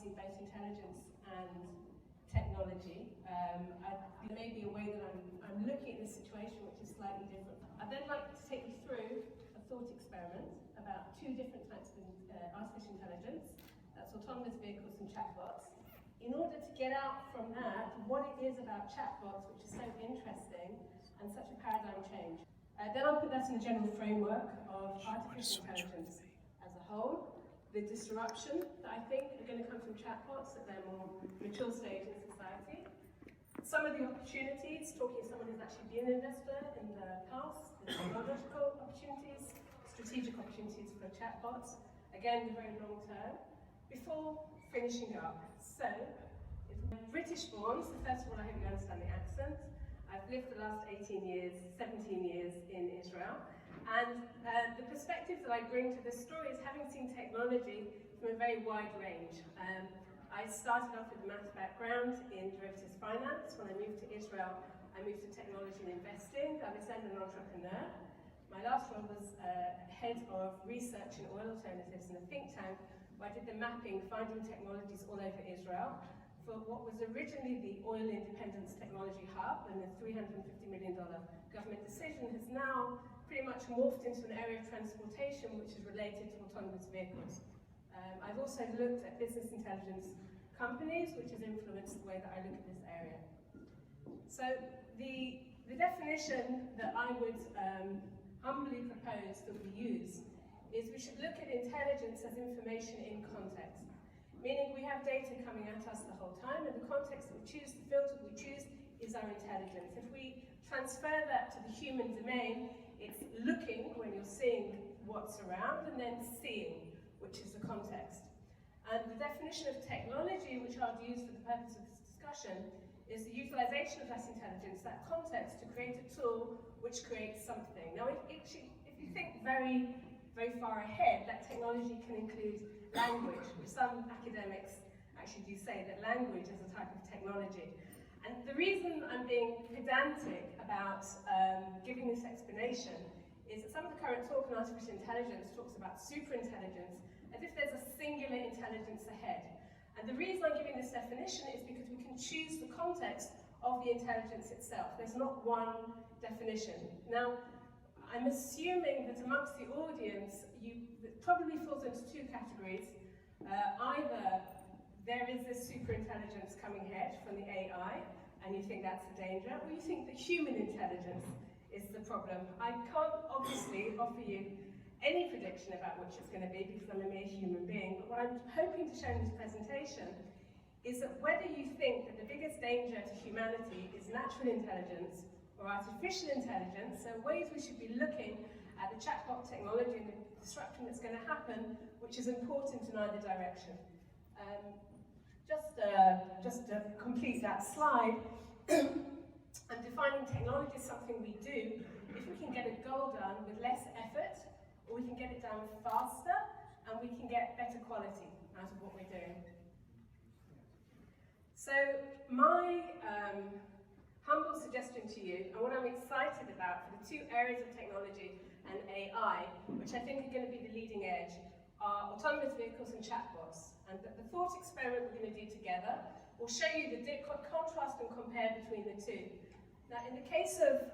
obviously both intelligence and technology. There may be a way that I'm looking at this situation which is slightly different. I'd then like to take you through a thought experiment about two different types of artificial intelligence. That's autonomous vehicles and chatbots. In order to get out from that what it is about chatbots which is so interesting and such a paradigm change. Then I'll put that in a general framework of artificial intelligence as a whole, the disruption that I think are going to come from chatbots at their more mature stage in society, some of the opportunities, talking to someone who's actually been an investor in the past, the technological opportunities, strategic opportunities for chatbots, again the very long term, before finishing up. So, if I'm British born, so first of all I hope you understand the accent. I've lived the last 18 years, 17 years in Israel, and the perspective that I bring to this story is having seen technology from a very wide range. I started off with a maths background in derivatives finance. When I moved to Israel, I moved to technology and investing. I was then an entrepreneur. My last role was head of research in oil alternatives in a think tank, where I did the mapping, finding technologies all over Israel, for what was originally the Oil Independence Technology Hub, and the $350 million government decision has now pretty much morphed into an area of transportation which is related to autonomous vehicles. I've also looked at business intelligence companies, which has influenced the way that I look at this area. So the definition that I would humbly propose that we use is we should look at intelligence as information in context. Meaning we have data coming at us the whole time, and the context that we choose, the filter that we choose, is our intelligence. If we transfer that to the human domain, it's looking when you're seeing what's around, and then seeing, which is the context. And the definition of technology, which I'll use for the purpose of this discussion, is the utilization of that intelligence, that context, to create a tool which creates something. Now, if you think very, very far ahead, that technology can include language, which some academics actually do say that language is a type of technology. And the reason I'm being pedantic about giving this explanation is that some of the current talk on artificial intelligence talks about superintelligence as if there's a singular intelligence ahead. And the reason I'm giving this definition is because we can choose the context of the intelligence itself. There's not one definition. Now, I'm assuming that amongst the audience, it probably falls into two categories. Either there is this superintelligence coming ahead from the AI, and you think that's a danger, or you think that human intelligence is the problem. I can't obviously offer you any prediction about which it's going to be because I'm a mere human being, but what I'm hoping to show in this presentation is that whether you think that the biggest danger to humanity is natural intelligence or artificial intelligence, so ways we should be looking at the chatbot technology and the disruption that's going to happen, which is important in either direction. Just to complete that slide, and defining technology is something we do if we can get a goal done with less effort, or we can get it done faster, and we can get better quality out of what we're doing. So my humble suggestion to you, and what I'm excited about for the two areas of technology and AI, which I think are going to be the leading edge, are autonomous vehicles and chatbots. And the thought experiment we're going to do together will show you the contrast and compare between the two. Now, in the case of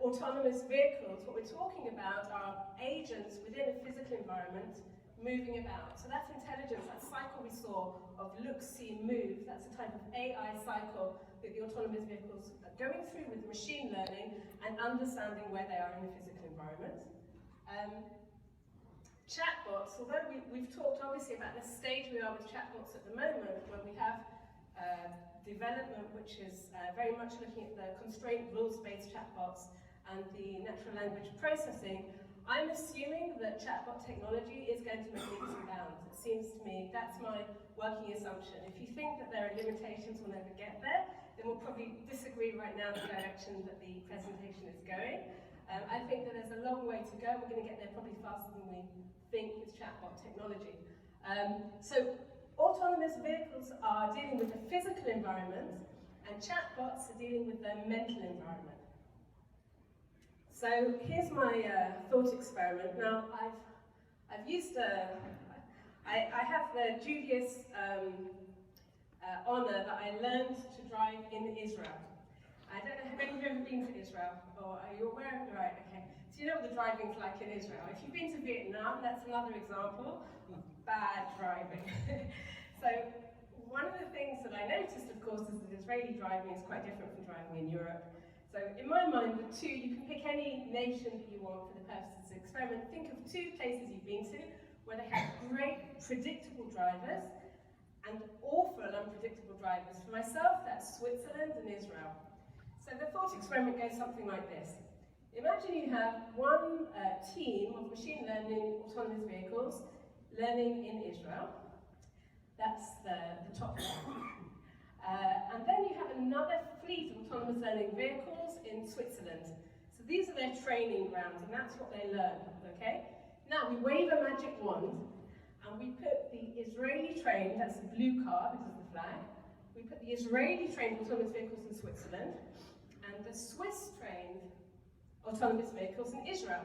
autonomous vehicles, what we're talking about are agents within a physical environment moving about. So that's intelligence, that cycle we saw of look, see, move. That's the type of AI cycle that the autonomous vehicles are going through with machine learning and understanding where they are in the physical environment. Chatbots, although we've talked obviously about the stage we are with chatbots at the moment, where we have development which is very much looking at the constraint rules-based chatbots and the natural language processing, I'm assuming that chatbot technology is going to make leaps and bounds. It seems to me that's my working assumption. If you think that there are limitations, we'll never get there, then we'll probably disagree right now in the direction that the presentation is going. I think that there's a long way to go. We're going to get there probably faster than we think with chatbot technology. So autonomous vehicles are dealing with the physical environment, and chatbots are dealing with the mental environment. So here's my thought experiment. Now, I've used I have the dubious honour that I learned to drive in Israel. I don't know, have any of you ever been to Israel? Or are you aware of it? Right, okay. So you know what the driving's like in Israel. If you've been to Vietnam, that's another example of bad driving. So one of the things that I noticed, of course, is that Israeli driving is quite different from driving in Europe. So in my mind, the two, you can pick any nation that you want for the purposes of the experiment. Think of two places you've been to where they have great, predictable drivers and awful, unpredictable drivers. For myself, that's Switzerland and Israel. So the thought experiment goes something like this. Imagine you have one team of machine learning autonomous vehicles learning in Israel. That's the top one. And then you have another fleet of autonomous learning vehicles in Switzerland. So these are their training grounds, and that's what they learn, okay? Now we wave a magic wand, and we put the Israeli trained, that's the blue car, this is the flag, we put the Israeli trained autonomous vehicles in Switzerland, and the Swiss trained autonomous vehicles in Israel.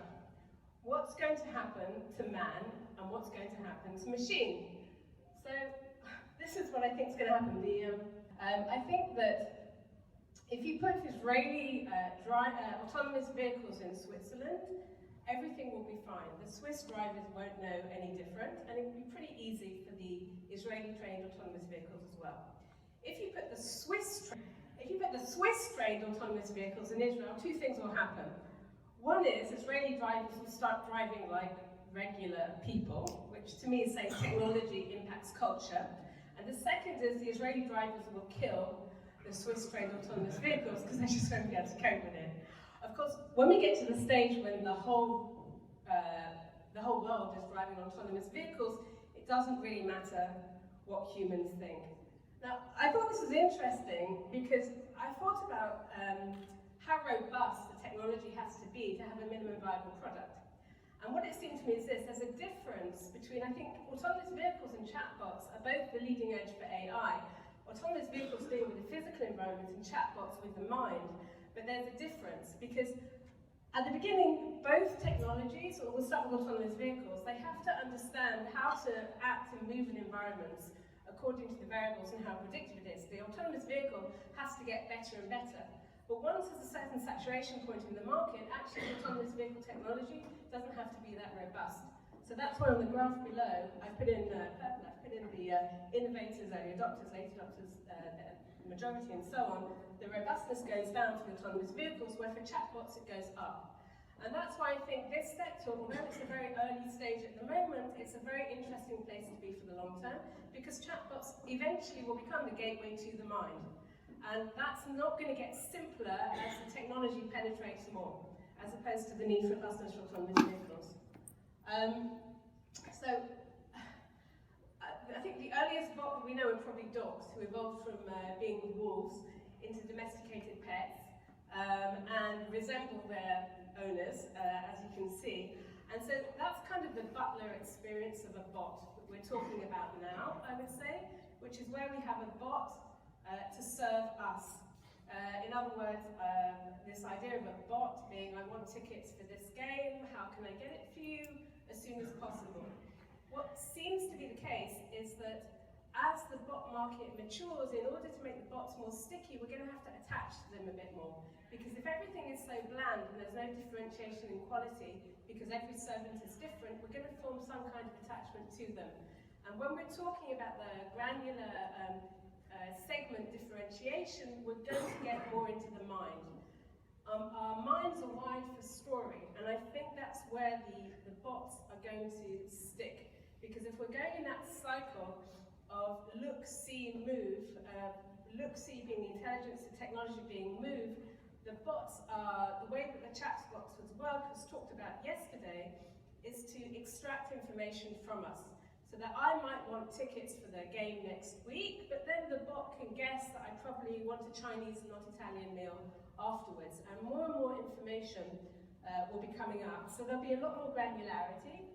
What's going to happen to man, and what's going to happen to machine? So this is what I think is going to happen. I think that if you put Israeli autonomous vehicles in Switzerland, everything will be fine. The Swiss drivers won't know any different, and it will be pretty easy for the Israeli trained autonomous vehicles as well. If you put the Swiss trained autonomous vehicles in Israel, two things will happen. One is Israeli drivers will start driving like regular people, which to me is saying technology impacts culture. And the second is the Israeli drivers will kill the Swiss trained autonomous vehicles because they just won't be able to cope with it. Of course, when we get to the stage when the whole world is driving autonomous vehicles, it doesn't really matter what humans think. Now, I thought this was interesting because I thought about how robust the technology has to be to have a minimum viable product. And what it seemed to me is this: there's a difference between, I think, autonomous vehicles and chatbots are both the leading edge for AI. Autonomous vehicles dealing with the physical environment and chatbots with the mind. But there's a difference because at the beginning, both technologies, or we'll start with autonomous vehicles, they have to understand how to act and move in environments according to the variables and how predictive it is. The autonomous vehicle has to get better and better. But once there's a certain saturation point in the market, actually autonomous vehicle technology doesn't have to be that robust. So that's why on the graph below, I put in the innovators, early adopters, late adopters, the majority and so on. The robustness goes down for the autonomous vehicles, where for chatbots it goes up. And that's why I think this sector, although it's a very early stage at the moment, it's a very interesting place to be for the long term, because chatbots eventually will become the gateway to the mind. And that's not going to get simpler as the technology penetrates more, as opposed to the need for robustness for autonomous vehicles. I think the earliest bot that we know are probably dogs, who evolved from being wolves into domesticated pets and resemble their owners, as you can see. And so that's kind of the butler experience of a bot that we're talking about now, I would say, which is where we have a bot to serve us. In other words, this idea of a bot being, I want tickets for this game, how can I get it for you as soon as possible? What seems to be the case is that as the bot market matures, in order to make the bots more sticky, we're going to have to attach to them a bit more. Because if everything is so bland and there's no differentiation in quality, because every servant is different, we're going to form some kind of attachment to them. And when we're talking about the granular segment differentiation, we're going to get more into the mind. Our minds are wired for story, and I think that's where the bots are going to stick. Because if we're going in that cycle of look, see, move, look, see being intelligence and technology being moved, the bots are, the way that the chatbots would work, as talked about yesterday, is to extract information from us. So that I might want tickets for the game next week, but then the bot can guess that I probably want a Chinese and not Italian meal afterwards. And more information will be coming up. So there'll be a lot more granularity.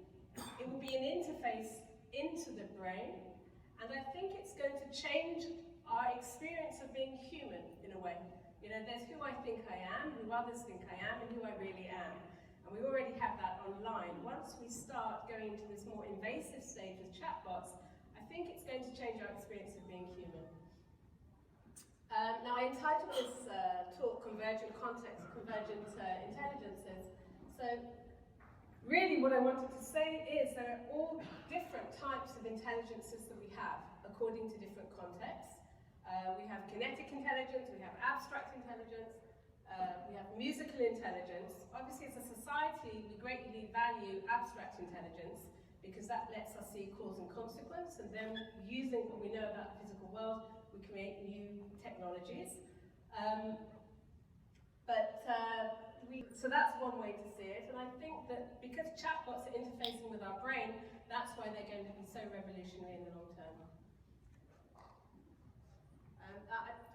It will be an interface into the brain. And I think it's going to change our experience of being human in a way. You know, there's who I think I am, who others think I am, and who I really am. And we already have that online. Once we start going going into this more invasive stage with chatbots, I think it's going to change our experience of being human. Now, I entitled this talk Convergent Context, Convergent Intelligences. So, really what I wanted to say is there are all different types of intelligences that we have, according to different contexts. We have kinetic intelligence, we have abstract intelligence, we have musical intelligence. Obviously, as a society, we greatly value abstract intelligence because that lets us see cause and consequence, and then using what we know about the physical world, we create new technologies. So that's one way to see it, and I think that because chatbots are interfacing with our brain, that's why they're going to be so revolutionary in the long term.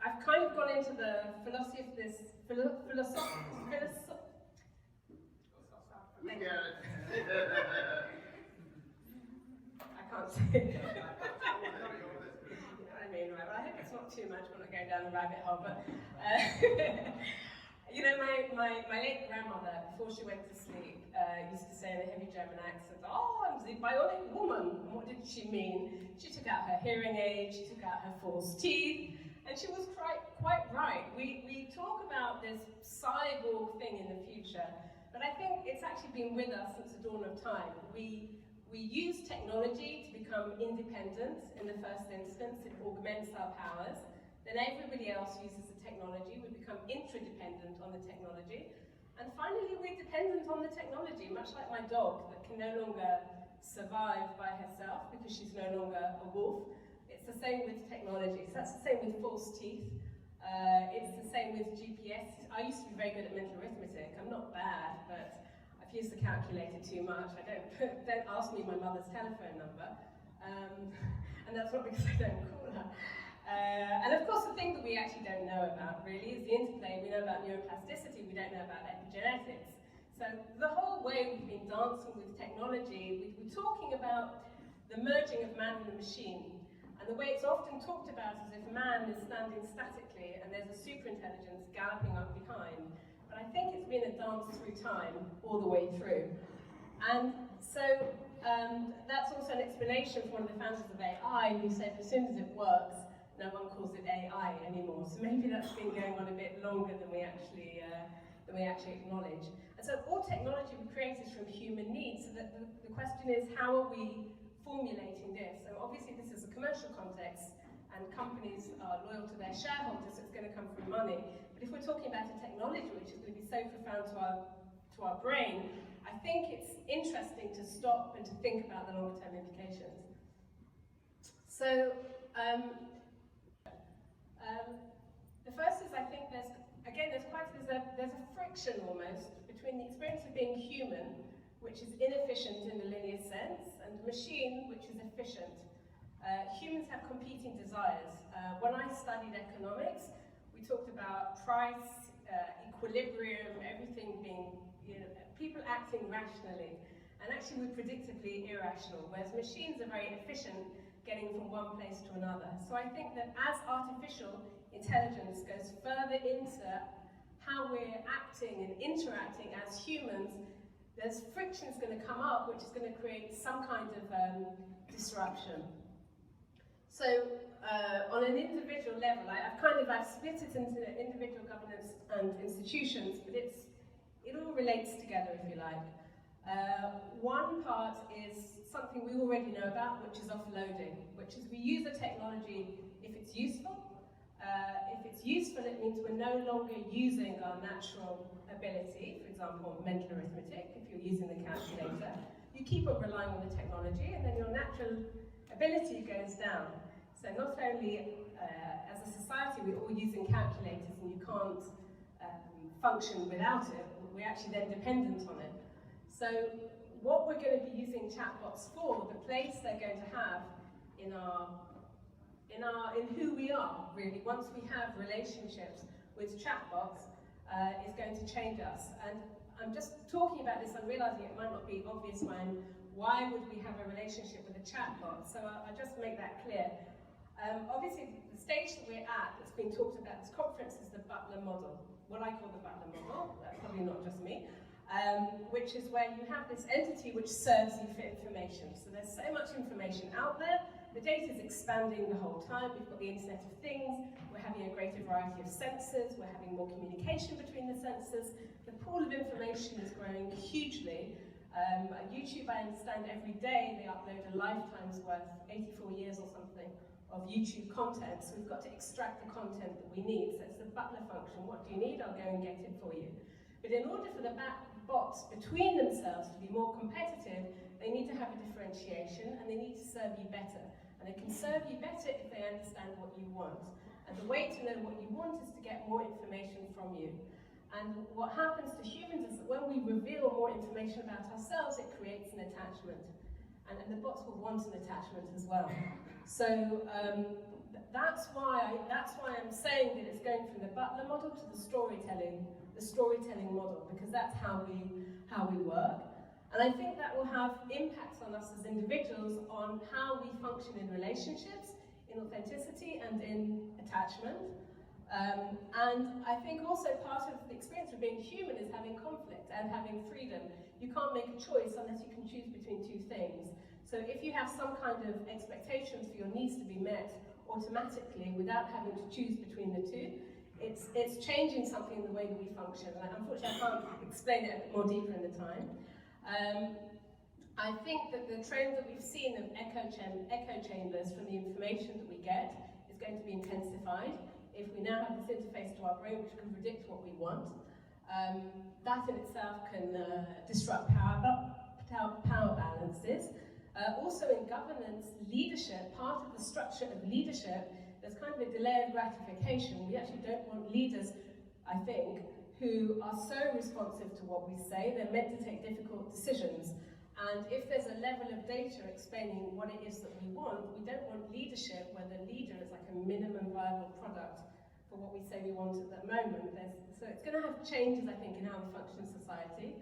I've kind of gone into the philosophy of this, We get it. I can't say it. You know what I mean, right? Well, I hope it's not too much, we're not going down the rabbit hole, but you know, my late grandmother, before she went to sleep, used to say in a heavy German accent, "Oh, I'm the bionic woman." And what did she mean? She took out her hearing aid, she took out her false teeth, and she was quite right. We talk about this cyborg thing in the future, but I think it's actually been with us since the dawn of time. We use technology to become independent in the first instance. It augments our powers. Then everybody else uses the technology. We become interdependent on the technology. And finally, we're dependent on the technology, much like my dog that can no longer survive by herself because she's no longer a wolf. It's the same with technology. So that's the same with false teeth. It's the same with GPS. I used to be very good at mental arithmetic. I'm not bad, but I've used the calculator too much. Don't ask me my mother's telephone number. And that's not because I don't call her. And of course, the thing that we actually don't know about really is the interplay. We know about neuroplasticity, we don't know about epigenetics. So the whole way we've been dancing with technology, we're talking about the merging of man and the machine. And the way it's often talked about is if man is standing statically and there's a superintelligence galloping up behind. But I think it's been a dance through time all the way through. And so that's also an explanation for one of the founders of AI who said as soon as it works, no one calls it AI anymore. So maybe that's been going on a bit longer than we actually acknowledge. And so all technology we create is from human needs. So that the question is, how are we formulating this? So obviously this is a commercial context, and companies are loyal to their shareholders, so it's going to come from money. But if we're talking about a technology which is going to be so profound to our brain, I think it's interesting to stop and to think about the longer term implications. So the first is, I think there's a friction almost between the experience of being human, which is inefficient in the linear sense, and machine, which is efficient. Humans have competing desires. When I studied economics, we talked about price, equilibrium, everything being, people acting rationally. And actually we're predictably irrational, whereas machines are very efficient, getting from one place to another. So I think that as artificial intelligence goes further into how we're acting and interacting as humans, there's friction's going to come up, which is going to create some kind of disruption. So on an individual level, I've split it into individual governance and institutions, but it all relates together, if you like. One part is something we already know about, which is offloading, which is we use a technology if it's useful. If it's useful, it means we're no longer using our natural ability, for example, mental arithmetic, if you're using the calculator. You keep on relying on the technology, and then your natural ability goes down. So not only as a society we're all using calculators and you can't function without it, we're actually then dependent on it. So what we're going to be using chatbots for, the place they're going to have in who we are, really, once we have relationships with chatbots, is going to change us. And I'm just talking about this, I'm realizing it might not be obvious why would we have a relationship with a chatbot? So I'll just make that clear. Obviously, the stage that we're at that's been talked about at this conference is the Butler model, what I call the Butler model, that's probably not just me. which is where you have this entity which serves you for information. So there's so much information out there. The data is expanding the whole time. We've got the Internet of Things. We're having a greater variety of sensors. We're having more communication between the sensors. The pool of information is growing hugely. YouTube, I understand, every day they upload a lifetime's worth, 84 years or something, of YouTube content. So we've got to extract the content that we need. So it's the butler function. What do you need? I'll go and get it for you. But in order for the bots between themselves to be more competitive, they need to have a differentiation and they need to serve you better. And they can serve you better if they understand what you want. And the way to know what you want is to get more information from you. And what happens to humans is that when we reveal more information about ourselves, it creates an attachment. And the bots will want an attachment as well. So that's why I'm saying that it's going from the butler model to the storytelling model, because that's how we work. And I think that will have impacts on us as individuals on how we function in relationships, in authenticity and in attachment. And I think also part of the experience of being human is having conflict and having freedom. You can't make a choice unless you can choose between two things. So if you have some kind of expectations for your needs to be met automatically without having to choose between the two, it's changing something in the way that we function. And unfortunately, I can't explain it a bit more deeper in the time. I think that the trend that we've seen of echo chambers from the information that we get is going to be intensified. If we now have this interface to our brain which can predict what we want, that in itself can disrupt power balances. Also in governance, leadership, part of the structure of leadership, there's kind of a delay of gratification. We actually don't want leaders, I think, who are so responsive to what we say. They're meant to take difficult decisions. And if there's a level of data explaining what it is that we want, we don't want leadership where the leader is like a minimum viable product for what we say we want at that moment. So it's going to have changes, I think, in how we function in society.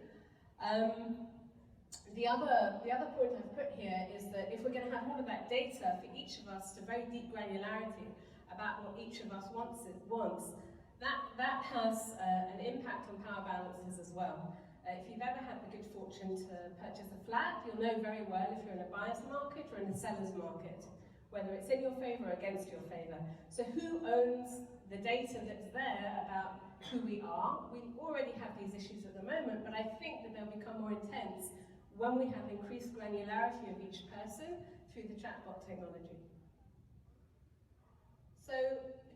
The other point I've put here is that if we're going to have all of that data for each of us to very deep granularity about what each of us wants, that has an impact on power balances as well. If you've ever had the good fortune to purchase a flat, you'll know very well if you're in a buyer's market or in a seller's market, whether it's in your favour or against your favour. So who owns the data that's there about who we are? We already have these issues at the moment, but I think that they'll become more intense when we have increased granularity of each person through the chatbot technology. So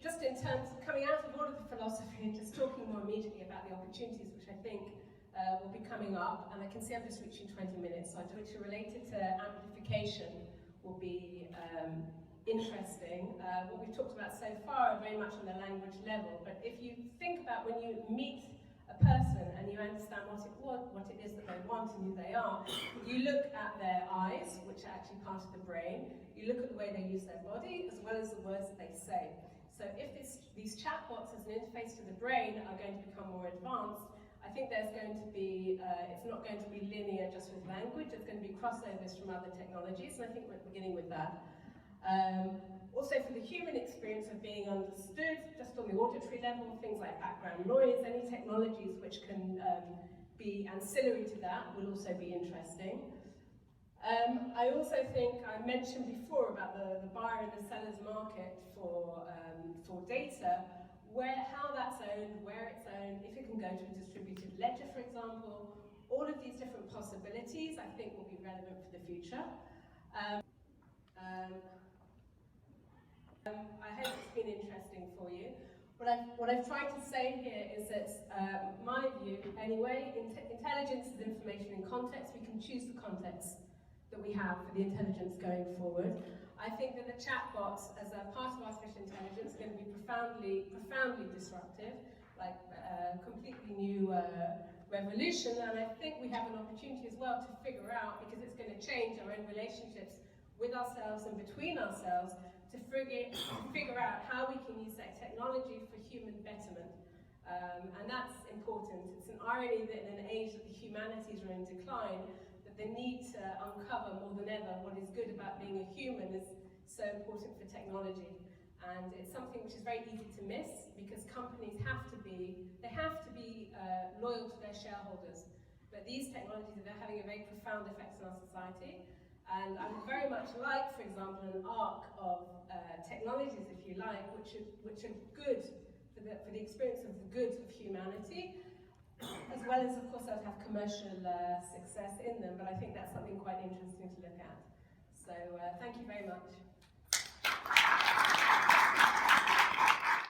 just in terms of coming out of all of the philosophy and just talking more immediately about the opportunities which I think will be coming up, and I can see I'm just reaching 20 minutes, so which are related to amplification will be interesting. What we've talked about so far are very much on the language level, but if you think about when you meet a person and you understand what it is that they want and who they are, you look at their eyes, which are actually part of the brain, you look at the way they use their body, as well as the words that they say. So if these chatbots as an interface to the brain are going to become more advanced, I think there's going to be, it's not going to be linear just with language, there's going to be crossovers from other technologies, and I think we're beginning with that. Also for the human experience of being understood, just on the auditory level, things like background noise, any technologies which can be ancillary to that will also be interesting. I also think, I mentioned before about the buyer and the seller's market for data, how that's owned, where it's owned, if it can go to a distributed ledger, for example. All of these different possibilities, I think, will be relevant for the future. I hope it's been interesting for you. What I've tried to say here is that, my view anyway, intelligence is information in context. We can choose the context that we have for the intelligence going forward. I think that the chatbots, as a part of artificial intelligence, are going to be profoundly disruptive, like a completely new revolution. And I think we have an opportunity as well to figure out, because it's going to change our own relationships with ourselves and between ourselves, to figure out how we can use that technology for human betterment. And that's important. It's an irony that in an age that the humanities are in decline, that the need to uncover more than ever what is good about being a human is so important for technology. And it's something which is very easy to miss, because companies have to be loyal to their shareholders. But these technologies, they're having a very profound effect on our society. And I would very much like, for example, an arc of technologies, if you like, which are good for the experience of the good of humanity, as well as, of course, I would have commercial success in them. But I think that's something quite interesting to look at. So thank you very much.